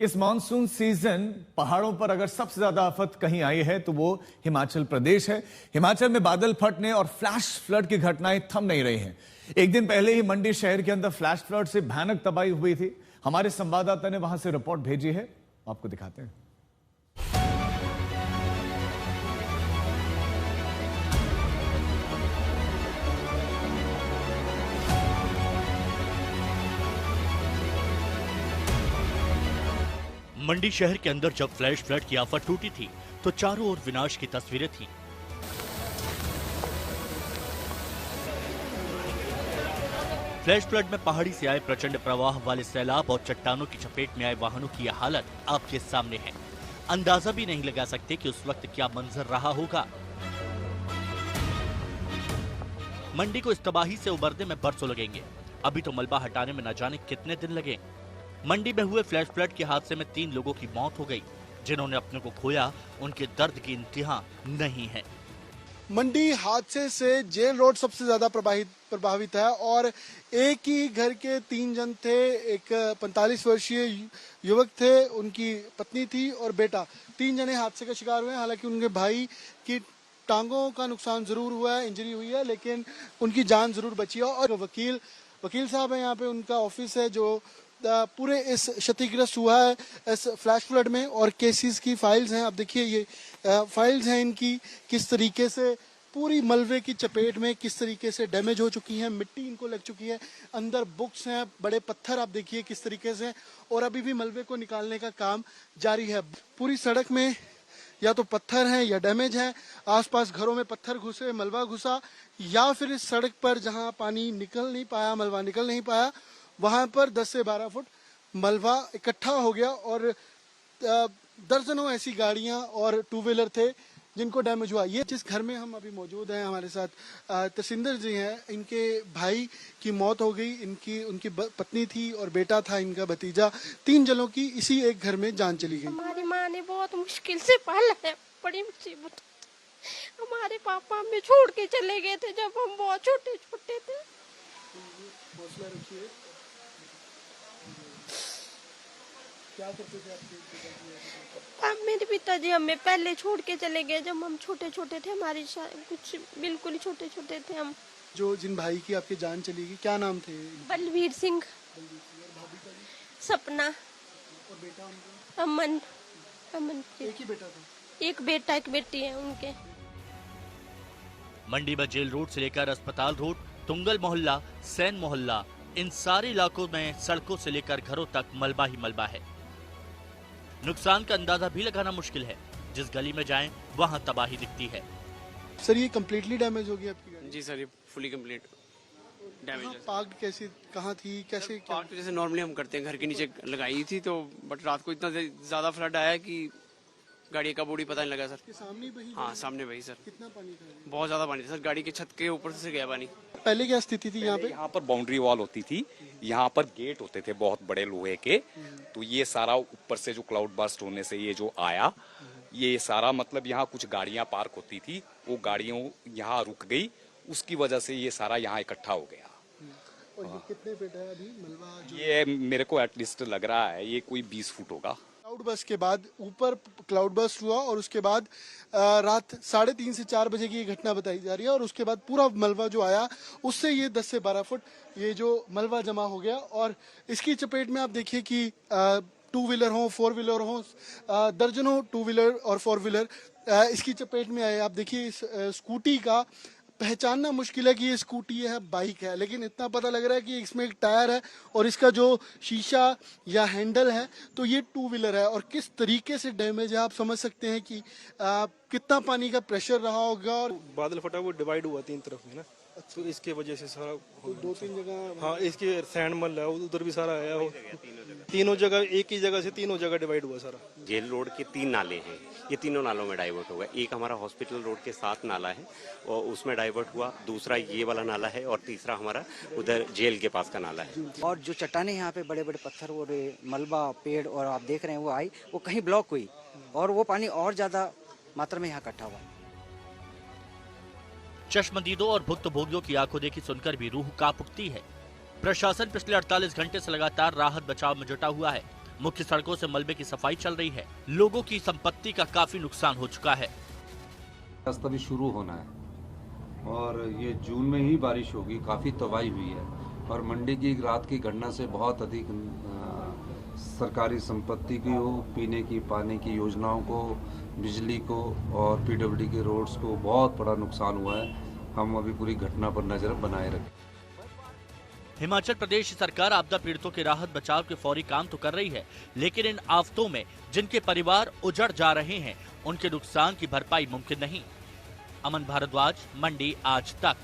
इस monsoon season पहाड़ों पर अगर सबसे ज्यादा आफत कहीं आई है तो वो हिमाचल प्रदेश है। हिमाचल में बादल फटने और फ्लैश फ्लड की घटनाएं थम नहीं रही हैं। एक दिन पहले ही मंडी शहर के अंदर फ्लैश फ्लड से भयानक तबाही हुई थी। हमारे संवाददाता ने वहां से रिपोर्ट भेजी है, आपको दिखाते हैं। मंडी शहर के अंदर जब फ्लैश फ्लड की आफत टूटी थी तो चारों ओर विनाश की तस्वीरें थी। फ्लैश फ्लड में पहाड़ी से आए प्रचंड प्रवाह वाले सैलाब और चट्टानों की चपेट में आए वाहनों की यह हालत आपके सामने है। अंदाजा भी नहीं लगा सकते कि उस वक्त क्या मंजर रहा होगा। मंडी को इस तबाही से उबरने में बरसों लगेंगे। अभी तो मलबा हटाने में न जाने कितने दिन लगे। मंडी में हुए फ्लैश फ्लड के हादसे में 3 लोगों की मौत हो गई। जिन्होंने अपने को खोया, उनके दर्द की इंतहा नहीं है। मंडी हादसे से जेल रोड सबसे ज्यादा प्रभावित है और एक ही घर के 3 जन थे। एक 45 वर्षीय युवक थे, उनकी पत्नी थी और बेटा। 3 जने हादसे का शिकार हुए। हालांकि उनके भाई की टांगों का नुकसान जरूर हुआ है, इंजरी हुई है, लेकिन उनकी जान जरूर बची है। और वकील साहब है यहाँ पे, उनका ऑफिस है जो पूरे इस क्षतिग्रस्त हुआ है इस फ्लैश फ्लड में, और केसेस की फाइल्स हैं। आप देखिए ये फाइल्स हैं इनकी, किस तरीके से पूरी मलबे की चपेट में किस तरीके से डैमेज हो चुकी है, मिट्टी इनको लग चुकी है, अंदर बुक्स हैं, बड़े पत्थर आप देखिए किस तरीके से, और अभी भी मलबे को निकालने का काम जारी है। पूरी सड़क में या तो पत्थर हैं या डैमेज है। आसपास घरों में पत्थर घुसे, मलबा घुसा, या फिर इस सड़क पर जहां पानी निकल नहीं पाया, मलबा निकल नहीं पाया, वहां पर 10 से 12 फुट मलबा इकट्ठा हो गया। और दर्जनों ऐसी गाड़ियां और 2 व्हीलर थे जिनको डैमेज हुआ। ये जिस घर में हम अभी मौजूद हैं, हमारे साथ तसिंदर जी हैं। इनके भाई की मौत हो गई, उनकी पत्नी थी और बेटा था इनका भतीजा। 3 जनों की इसी एक घर में जान चली गई। हमारी माँ ने बहुत मुश्किल से पाला है, बड़ी मुसीबत। हमारे पापा हमें छोड़ के चले गए थे जब हम बहुत छोटे छोटे थे। हौसला रखिए। क्या करते थे आपके पिताजी? मेरे पिताजी हमें पहले छोड़ के चले गए जब हम छोटे छोटे थे। हमारी कुछ बिल्कुल ही छोटे छोटे थे हम। जो जिन भाई की आपकी जान चली गई, क्या नाम थे? बलवीर सिंह, सपना और बेटा उनका? अमन। एक ही बेटा था? एक बेटा एक बेटी है उनके। मंडी में जेल रोड से लेकर अस्पताल रोड, तुंगल मोहल्ला, सैन मोहल्ला, इन सारे इलाकों में सड़कों से लेकर घरों तक मलबा ही मलबा है। नुकसान का अंदाजा भी लगाना मुश्किल है। जिस गली में जाएं वहां तबाही दिखती है। सर ये कम्प्लीटली डैमेज हो गई आपकी गाड़ी? जी सर, ये फुली कंप्लीट डैमेज है। पार्क्ड कैसे, कहाँ थी, कैसे? पार्क जैसे नॉर्मली हम करते हैं, घर के नीचे लगाई थी तो, बट रात को इतना ज्यादा फ्लड आया कि गाड़ी का बॉडी पता नहीं लगा सर। सामने बही? हाँ सामने बही सर। कितना पानी था? बहुत ज्यादा पानी था सर, गाड़ी के छत के ऊपर से गया पानी। पहले क्या स्थिति थी यहाँ पे? यहाँ पर बाउंड्री वॉल होती थी, यहाँ पर गेट होते थे बहुत बड़े लोहे के। तो ये सारा ऊपर से जो क्लाउड बर्स्ट होने से ये जो आया, ये सारा मतलब यहाँ कुछ गाड़ियां पार्क होती थी, वो गाड़ियों यहाँ रुक गई, उसकी वजह से ये सारा यहाँ इकट्ठा हो गया। और ये कितने फीट है अभी मलबा? ये मेरे को एटलीस्ट लग रहा है ये कोई 20 फुट होगा। क्लाउड बर्स्ट के बाद ऊपर क्लाउड बर्स्ट हुआ और उसके बाद रात 3:30 से 4 बजे की ये घटना बताई जा रही है। और उसके बाद पूरा मलबा जो आया उससे ये 10 से 12 फुट ये जो मलबा जमा हो गया। और इसकी चपेट में आप देखिए कि 2 व्हीलर हो, 4 व्हीलर हो, दर्जनों 2 व्हीलर और 4 व्हीलर इसकी चपेट में आए। आप देखिए इस स्कूटी का पहचानना मुश्किल है कि ये स्कूटी है, बाइक है, लेकिन इतना पता लग रहा है कि इसमें एक टायर है और इसका जो शीशा या हैंडल है तो ये 2 व्हीलर है। और किस तरीके से डैमेज है आप समझ सकते हैं कि कितना पानी का प्रेशर रहा होगा। और बादल फटा वो डिवाइड हुआ 3 तरफ में ना, तो इसके वजह से सारा तो 2-3 जगह। हाँ, इसके सैंड मल है उधर भी सारा आया हो, तीनों जगह एक ही जगह से 3 जगह डिवाइड हुआ सारा। जेल रोड के 3 नाले हैं, ये तीनों नालों में डाइवर्ट होगा। एक हमारा हॉस्पिटल रोड के साथ नाला है और उसमें डाइवर्ट हुआ, दूसरा ये वाला नाला है और तीसरा हमारा उधर जेल के पास का नाला है। और जो चट्टाने यहाँ पे बड़े बड़े पत्थर और मलबा पेड़ और आप देख रहे हैं वो आई, वो कहीं ब्लॉक हुई और वो पानी और ज्यादा मात्रा में यहाँ इकट्ठा हुआ। चश्मदीदों और भुक्तभोगियों की आंखों देखी सुनकर भी रूह कांप उठती है। प्रशासन पिछले 48 घंटे से लगातार राहत बचाव में जुटा हुआ है। मुख्य सड़कों से मलबे की सफाई चल रही है। लोगों की संपत्ति का काफी नुकसान हो चुका है। रास्ता भी शुरू होना है और ये जून में ही बारिश होगी। काफ़ी तबाही हुई है और मंडी की रात की घटना से बहुत अधिक सरकारी संपत्ति की हो, पीने की पानी की योजनाओं को, बिजली को और पीडब्ल्यूडी के रोड्स को बहुत बड़ा नुकसान हुआ है। हम अभी पूरी घटना पर नजर बनाए रखें। हिमाचल प्रदेश सरकार आपदा पीड़ितों के राहत बचाव के फौरी काम तो कर रही है, लेकिन इन आफतों में जिनके परिवार उजड़ जा रहे हैं उनके नुकसान की भरपाई मुमकिन नहीं। अमन भारद्वाज, मंडी आज तक।